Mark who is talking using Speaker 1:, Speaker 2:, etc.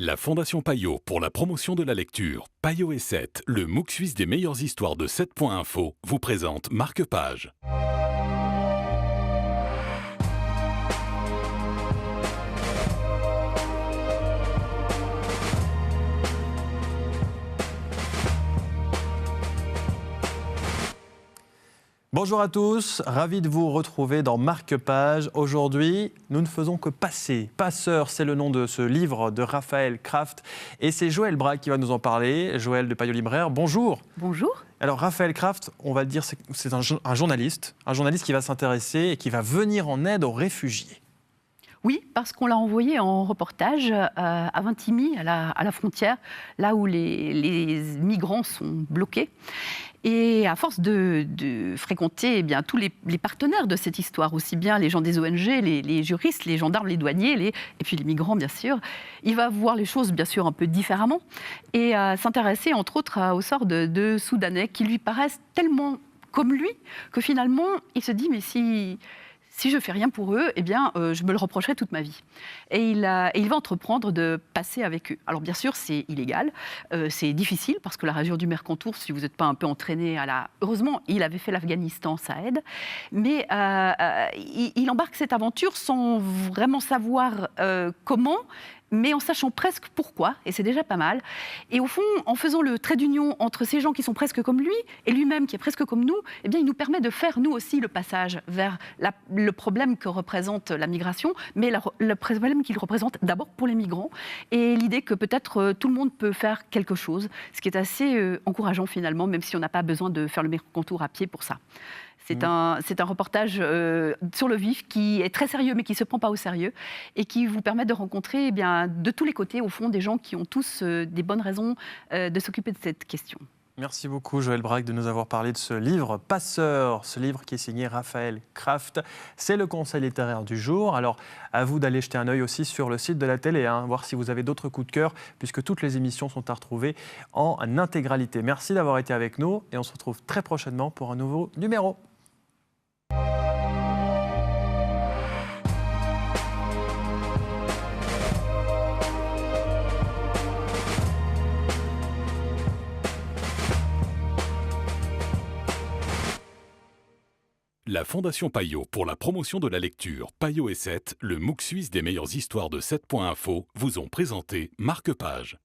Speaker 1: La Fondation Payot pour la promotion de la lecture, Payot et 7, le MOOC suisse des meilleures histoires de 7.info, vous présente Marque-Page.
Speaker 2: Bonjour à tous, ravi de vous retrouver dans Marque-Page. Aujourd'hui, nous ne faisons que passer. Passeur, c'est le nom de ce livre de Raphaël Kraft. Et c'est Joël Braque qui va nous en parler. Joël de Payot Libraire, bonjour.
Speaker 3: Bonjour.
Speaker 2: Alors Raphaël Kraft, on va le dire, c'est un journaliste qui va s'intéresser et qui va venir en aide aux réfugiés.
Speaker 3: Oui, parce qu'on l'a envoyé en reportage à Vintimille, à la frontière, là où les migrants sont bloqués. Et à force de fréquenter tous les partenaires de cette histoire, aussi bien les gens des ONG, les juristes, les gendarmes, les douaniers, et puis les migrants, bien sûr, il va voir les choses, bien sûr, un peu différemment et s'intéresser, entre autres, au sort de Soudanais qui lui paraissent tellement comme lui que finalement, il se dit, mais si je ne fais rien pour eux, je me le reprocherai toute ma vie. Et il va entreprendre de passer avec eux. Alors bien sûr, c'est illégal, c'est difficile parce que la région du Mercantour, si vous n'êtes pas un peu entraîné Heureusement, il avait fait l'Afghanistan, ça aide. Mais il embarque cette aventure sans vraiment savoir comment, mais en sachant presque pourquoi, et c'est déjà pas mal. Et au fond, en faisant le trait d'union entre ces gens qui sont presque comme lui, et lui-même qui est presque comme nous, il nous permet de faire, nous aussi, le passage vers le problème que représente la migration, mais le problème qu'il représente d'abord pour les migrants, et l'idée que peut-être tout le monde peut faire quelque chose, ce qui est assez encourageant finalement, même si on n'a pas besoin de faire le Mercantour à pied pour ça. C'est un reportage sur le vif qui est très sérieux, mais qui ne se prend pas au sérieux et qui vous permet de rencontrer de tous les côtés, au fond, des gens qui ont tous des bonnes raisons de s'occuper de cette question.
Speaker 2: Merci beaucoup Joël Braque de nous avoir parlé de ce livre Passeur, ce livre qui est signé Raphaël Kraft. C'est le conseil littéraire du jour. Alors à vous d'aller jeter un œil aussi sur le site de la télé, voir si vous avez d'autres coups de cœur, puisque toutes les émissions sont à retrouver en intégralité. Merci d'avoir été avec nous et on se retrouve très prochainement pour un nouveau numéro.
Speaker 1: La Fondation Payot pour la promotion de la lecture, Payot et 7, le MOOC suisse des meilleures histoires de 7.info, vous ont présenté Marque-Page.